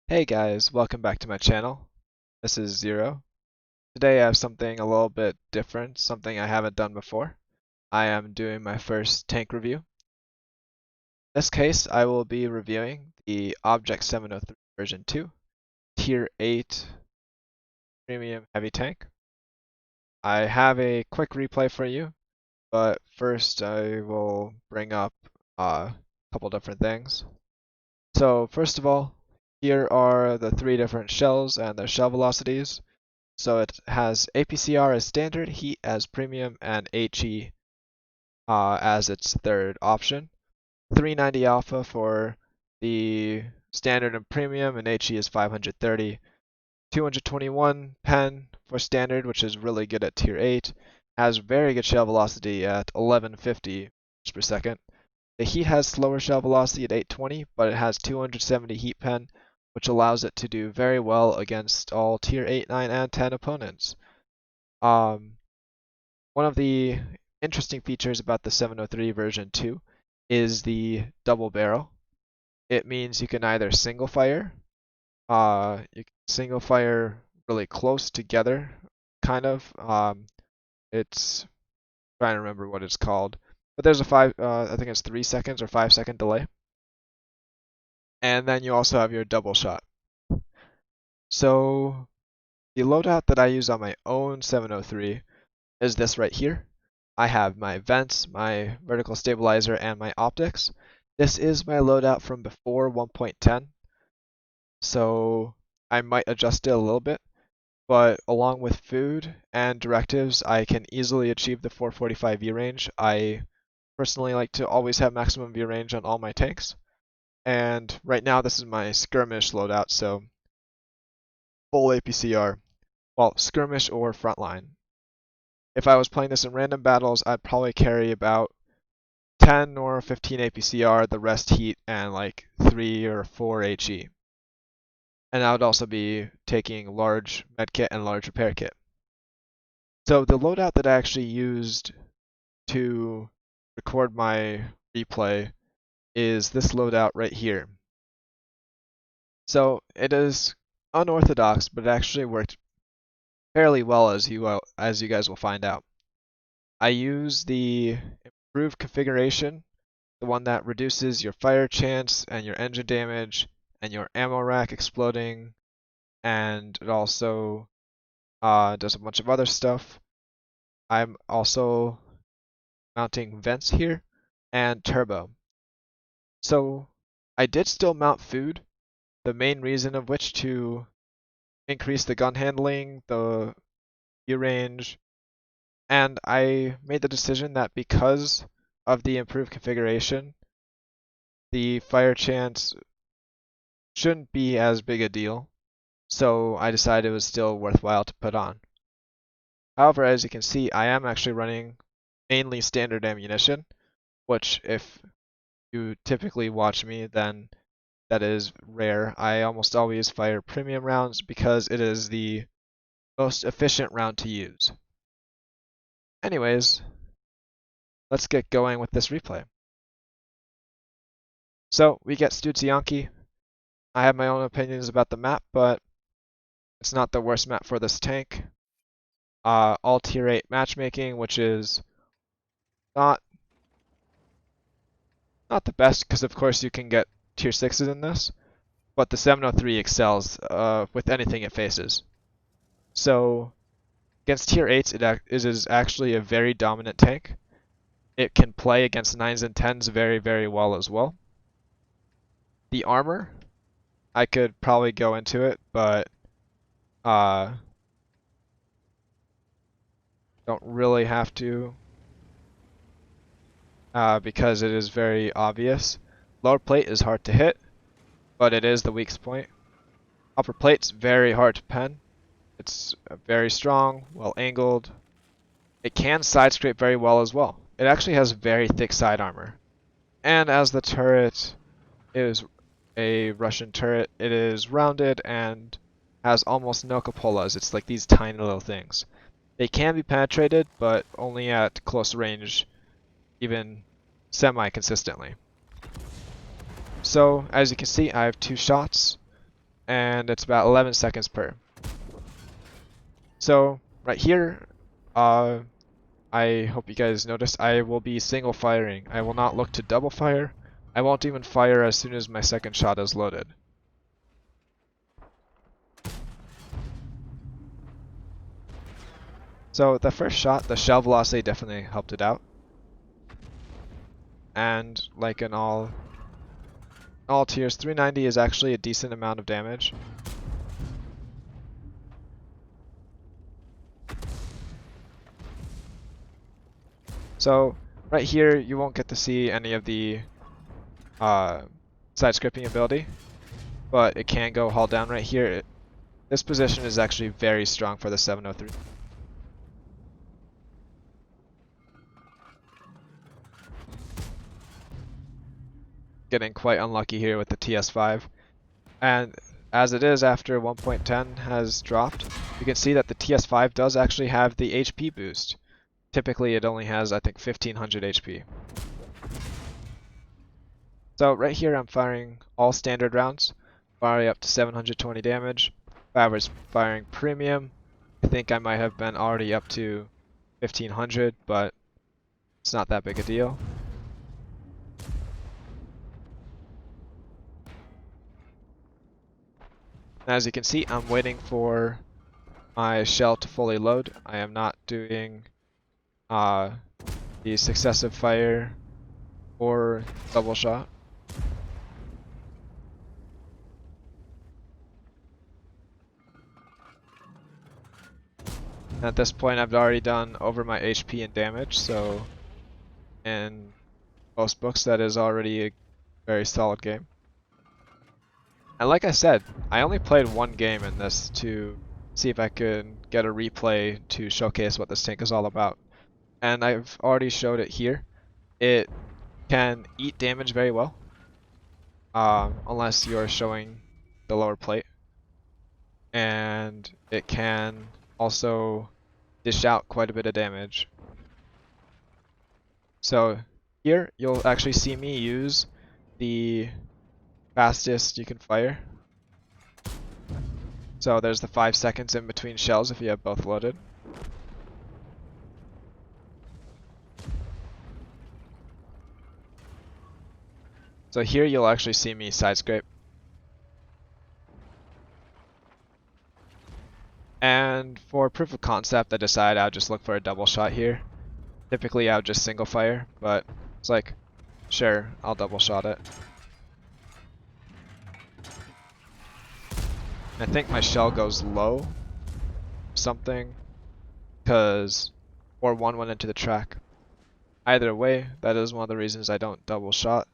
Hey guys, welcome back to my channel. This is Zero. Today I have something a little bit different, something I haven't done before. I am doing my first tank review. In this case, I will be reviewing the Object 703 version 2, Tier 8 Premium Heavy Tank. I have a quick replay for you, but first I will bring up a couple different things. So first of all, here are the three different shells and their shell velocities. So it has APCR as standard, heat as premium, and HE as its third option. 390 alpha for the standard and premium, and HE is 530. 221 pen for standard, which is really good at tier 8. Has very good shell velocity at 1150 per second. The heat has slower shell velocity at 820, but it has 270 heat pen, which allows it to do very well against all tier 8, 9, and 10 opponents. One of the interesting features about the 703 version 2 is the double barrel. It means you can either single fire, you can single fire really close together, kind of. It's trying to remember what it's called, but there's a I think it's 3 seconds or 5 second delay. And then you also have your double shot. So the loadout that I use on my own 703 is this right here. I have my vents, my vertical stabilizer, and my optics. This is my loadout from before 1.10, so I might adjust it a little bit, but along with food and directives, I can easily achieve the 445 V range. I personally like to always have maximum V range on all my tanks, and right now this is my skirmish loadout, so full APCR, well, skirmish or frontline. If I was playing this in random battles, I'd probably carry about 10 or 15 APCR, the rest heat, and like 3 or 4 HE. And I would also be taking large medkit and large repair kit. So the loadout that I actually used to record my replay is this loadout right here. So it is unorthodox, but it actually worked fairly well as you guys will find out. I use the improved configuration, the one that reduces your fire chance and your engine damage and your ammo rack exploding, and it also does a bunch of other stuff. I'm also mounting vents here and turbo. So I did still mount food, the main reason of which to increase the gun handling, the view range, and I made the decision that because of the improved configuration, the fire chance shouldn't be as big a deal, so I decided it was still worthwhile to put on. However, as you can see, I am actually running mainly standard ammunition, which if you typically watch me, then that is rare. I almost always fire premium rounds because it is the most efficient round to use. Anyways, let's get going with this replay. So we get Studzianki. I have my own opinions about the map, but it's not the worst map for this tank. All tier 8 matchmaking, which is not the best because of course you can get tier 6s in this, but the 703 excels with anything it faces. So against tier 8s, it is actually a very dominant tank. It can play against 9s and 10s very, very well as well. The armor, I could probably go into it, but don't really have to because it is very obvious. Lower plate is hard to hit, but it is the weakest point. Upper plate's very hard to pen. It's very strong, well angled. It can side scrape very well as well. It actually has very thick side armor. And as the turret is a Russian turret, it is rounded and has almost no cupolas. It's like these tiny little things. They can be penetrated, but only at close range, even semi-consistently. So, as you can see, I have 2 shots. and it's about 11 seconds per. So right here, I hope you guys noticed, I will be single firing. I will not look to double fire. I won't even fire as soon as my second shot is loaded. So the first shot, the shell velocity definitely helped it out. And like in all tiers, 390 is actually a decent amount of damage. So right here, you won't get to see any of the side scripting ability, but it can go hull down right here. This position is actually very strong for the 703. Getting quite unlucky here with the TS5. And as it is after 1.10 has dropped, you can see that the TS5 does actually have the HP boost. Typically it only has, I think, 1500 HP. So right here I'm firing all standard rounds, firing up to 720 damage. If I was firing premium, I think I might have been already up to 1500, but it's not that big a deal. As you can see, I'm waiting for my shell to fully load. I am not doing the successive fire or double shot. At this point, I've already done over my HP and damage, so in most books, that is already a very solid game. And like I said, I only played one game in this to see if I could get a replay to showcase what this tank is all about. And I've already showed it here. It can eat damage very well, unless you're showing the lower plate. And it can also dish out quite a bit of damage. So here you'll actually see me use the fastest you can fire. So there's the 5 seconds in between shells if you have both loaded. So here you'll actually see me side scrape. And for proof of concept, I decided I would just look for a double shot here. Typically I would just single fire, but it's like, sure, I'll double shot it. I think my shell goes low, something, or one went into the track. Either way, that is one of the reasons I don't double shot,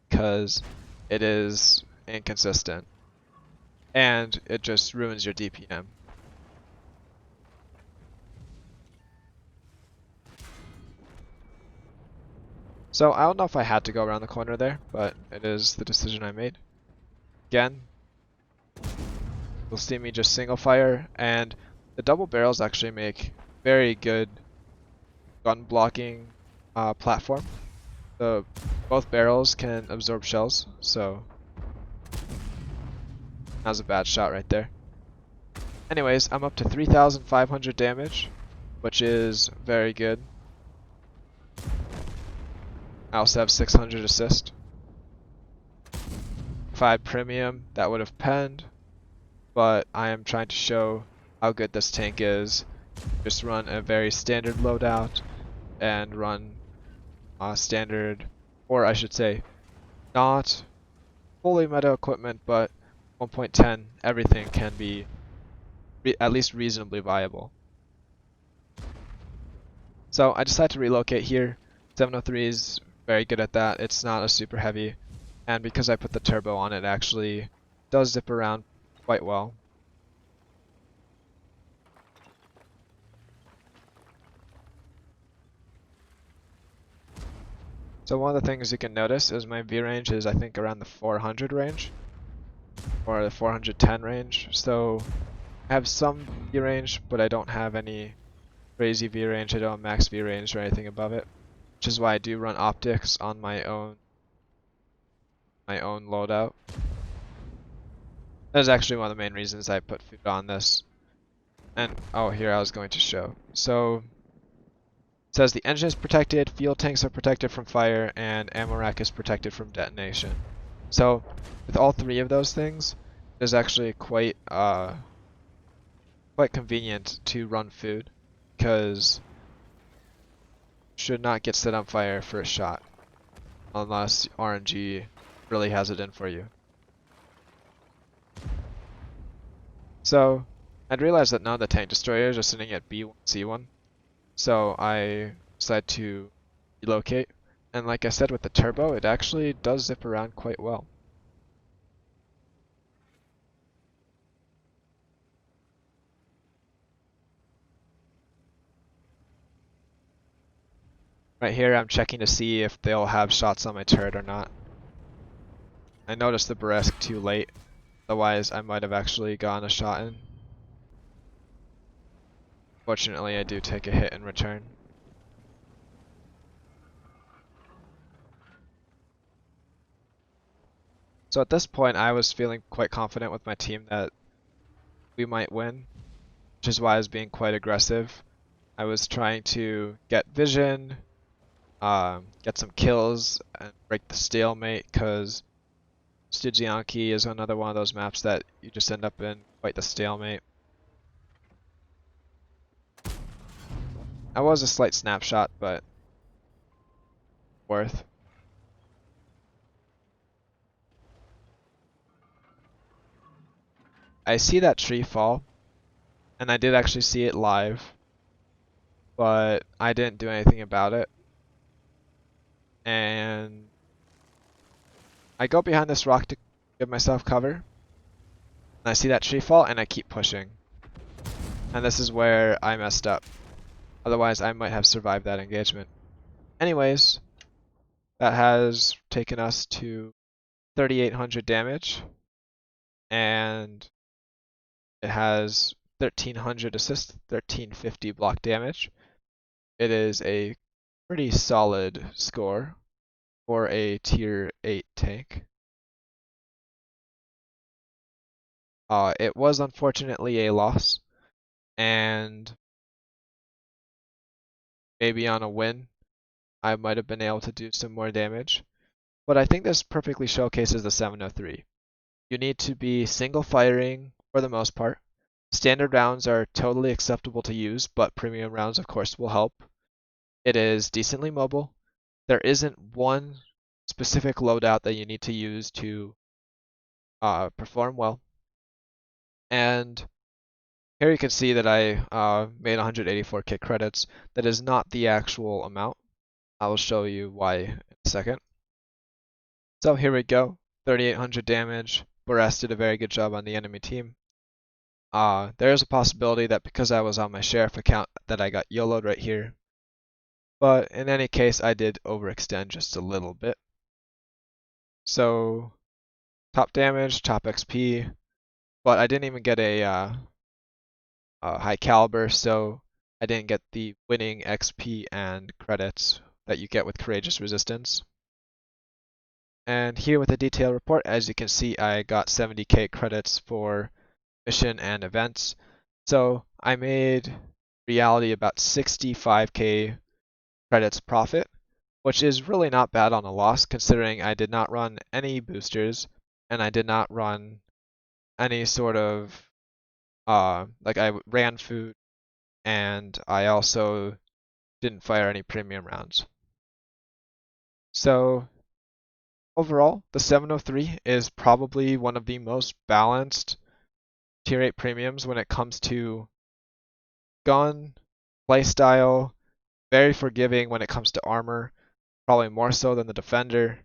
because it is inconsistent. And it just ruins your DPM. So I don't know if I had to go around the corner there, but it is the decision I made. Again, you'll see me just single fire, and the double barrels actually make very good gun blocking platform. Both barrels can absorb shells, so that was a bad shot right there. Anyways, I'm up to 3,500 damage, which is very good. I also have 600 assist. If I had premium, that would have penned, but I am trying to show how good this tank is. Just run a very standard loadout and run standard, or I should say, not fully meta equipment, but 1.10, everything can be at least reasonably viable. So I decided to relocate here. 703 is very good at that. It's not a super heavy, and because I put the turbo on it, actually does zip around quite well. So one of the things you can notice is my V range is I think around the 400 range, or the 410 range. So I have some V range, but I don't have any crazy V range. I don't have max V range or anything above it, which is why I do run optics on my own loadout. That's actually one of the main reasons I put food on this. And, oh, here I was going to show. So, it says the engine is protected, fuel tanks are protected from fire, and ammo rack is protected from detonation. So, with all three of those things, it is actually quite convenient to run food, because should not get set on fire for a shot, unless RNG really has it in for you. So, I'd realized that none of the tank destroyers are sitting at B1, C1, so I decided to relocate, and like I said with the turbo, it actually does zip around quite well. Right here I'm checking to see if they'll have shots on my turret or not. I noticed the Beresk too late, otherwise I might have actually gotten a shot in. Fortunately I do take a hit in return. So at this point I was feeling quite confident with my team that we might win, which is why I was being quite aggressive. I was trying to get vision, get some kills, and break the stalemate, because Stygianki is another one of those maps that you just end up in quite the stalemate. I was a slight snapshot, but worth. I see that tree fall, and I did actually see it live, but I didn't do anything about it. And I go behind this rock to give myself cover, and I see that tree fall, and I keep pushing. And this is where I messed up. Otherwise, I might have survived that engagement. Anyways, that has taken us to 3,800 damage, and it has 1,300 assist, 1,350 block damage. It is a pretty solid score for a tier 8 tank. It was unfortunately a loss, and maybe on a win, I might have been able to do some more damage. But I think this perfectly showcases the 703. You need to be single firing for the most part. Standard rounds are totally acceptable to use, but premium rounds of course will help. It is decently mobile. There isn't one specific loadout that you need to use to perform well. And here you can see that I made 184 kit credits. That is not the actual amount. I will show you why in a second. So here we go, 3,800 damage. Boras did a very good job on the enemy team. There is a possibility that because I was on my sheriff account that I got YOLO'd right here. But in any case, I did overextend just a little bit. So top damage, top XP, but I didn't even get a high caliber, so I didn't get the winning XP and credits that you get with Courageous Resistance. And here with the detailed report, as you can see, I got 70k credits for mission and events. So I made reality about 65k credits profit, which is really not bad on a loss considering I did not run any boosters and I did not run any sort of like I ran food and I also didn't fire any premium rounds. So overall, the 703 is probably one of the most balanced tier 8 premiums when it comes to gun, playstyle, very forgiving when it comes to armor, probably more so than the Defender.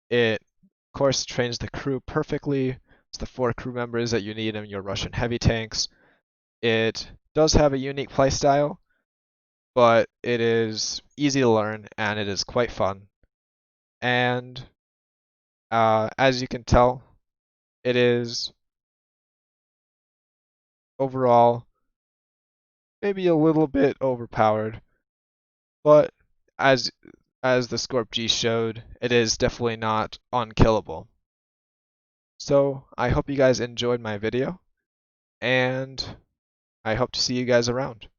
It, of course, trains the crew perfectly. It's the 4 crew members that you need in your Russian heavy tanks. It does have a unique playstyle, but it is easy to learn and it is quite fun. And as you can tell, it is overall maybe a little bit overpowered, but as the Scorp G showed, it is definitely not unkillable. So I hope you guys enjoyed my video, and I hope to see you guys around.